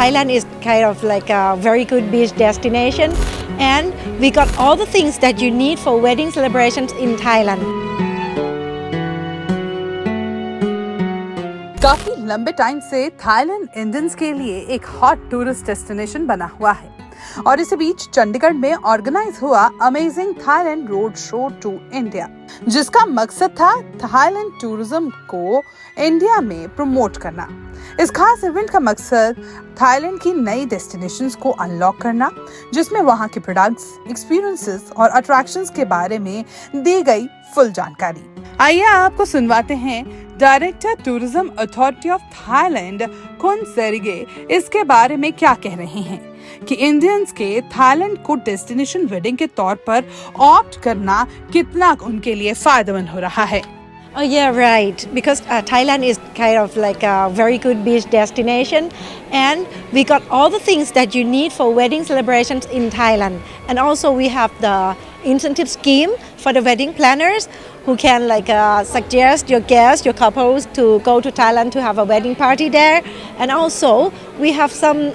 Thailand is kind of like a very good beach destination, and we got all the things that you need for wedding celebrations in Thailand. काफी लंबे time से Thailand Indians के लिए एक hot tourist destination बना हुआ है और इसी बीच चंडीगढ़ में ऑर्गेनाइज हुआ amazing Thailand road show to India, जिसका मकसद था थाईलैंड टूरिज्म को इंडिया में प्रमोट करना। इस खास इवेंट का मकसद थाईलैंड की नई डेस्टिनेशंस को अनलॉक करना, जिसमें वहां के प्रोडक्ट्स, एक्सपीरियंसेस और अट्रैक्शंस के बारे में दी गई फुल जानकारी। आइए आपको सुनवाते हैं director tourism authority of Thailand कुन सेरिगे इसके बारे में क्या कह रहे हैं कि इंडियंस के थाईलैंड को डेस्टिनेशन वेडिंग के तौर पर ऑप्ट करना कितना उनके लिए फायदेमंद हो रहा है। Oh yeah, right. Because Thailand is kind of like a very good beach destination, and we got all the things that you need for wedding celebrations in Thailand. And also we have the incentive scheme for the wedding planners who can suggest your guests, your couples to go to Thailand to have a wedding party there. And also we have some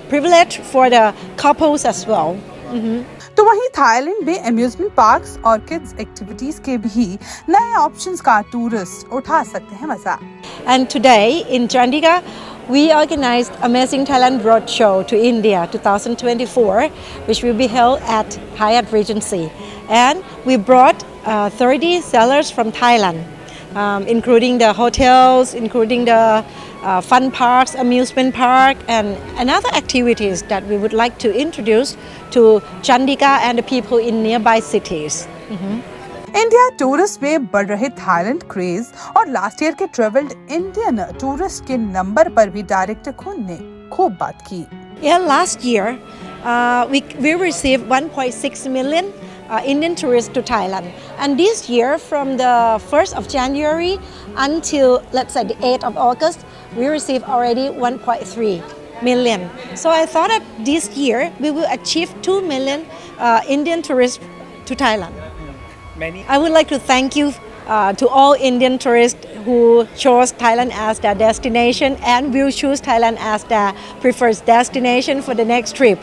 privilege for the couples as well. तो वहीं Thailand में amusement parks और kids activities के भी नए options का tourist उठा सकते हैं मजा। And today in Chandigarh, we organized Amazing Thailand Roadshow to India 2024, which will be held at Hyatt Regency. And we brought 30 sellers from Thailand, including the hotels, including the fun parks, amusement park, and other activities that we would like to introduce to Chandigarh and the people in nearby cities. India tourist में बढ़ रहे Thailand craze और last year के travelled Indian tourist के number पर भी director खुन ने खूब बात की। Yeah, last year we received 1.6 million Indian tourists to Thailand, and this year from the 1st of January until let's say the 8th of August, we received already 1.3 million. So I thought that this year we will achieve 2 million Indian tourists to Thailand. I would like to thank you to all Indian tourists who chose Thailand as their destination and will choose Thailand as their preferred destination for the next trip.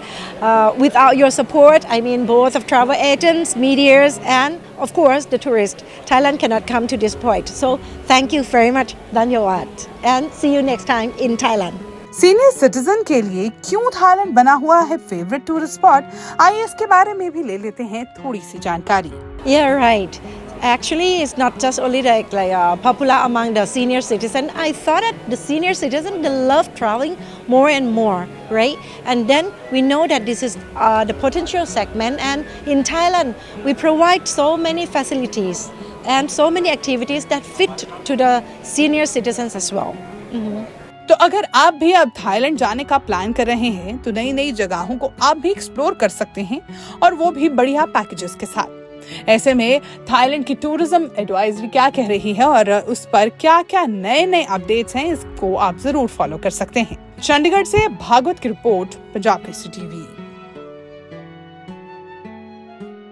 Without your support, I mean both of travel agents, medias, and of course the tourists, Thailand cannot come to this point. So thank you very much, Dhanyawad, and see you next time in Thailand. Senior citizen के लिए क्यों Thailand बना हुआ है favourite tourist spot, आइए इसके बारे में भी ले लेते हैं थोड़ी सी जानकारी। Yeah, right. Actually, it's not just only popular among the senior citizen. I thought that the senior citizen, they love traveling more and more, right? And then we know that this is the potential segment, and in Thailand, we provide so many facilities and so many activities that fit to the senior citizens as well. तो अगर आप भी अब Thailand जाने का plan कर रहे हैं तो नई नई जगहों को आप भी एक्सप्लोर कर सकते हैं, और वो भी बढ़िया पैकेजेस के साथ। ऐसे में थाईलैंड की टूरिज्म एडवाइजरी क्या कह रही है और उस पर क्या क्या नए नए अपडेट्स हैं, इसको आप जरूर फॉलो कर सकते हैं। चंडीगढ़ से भागवत की रिपोर्ट, पंजाब केसरी टीवी।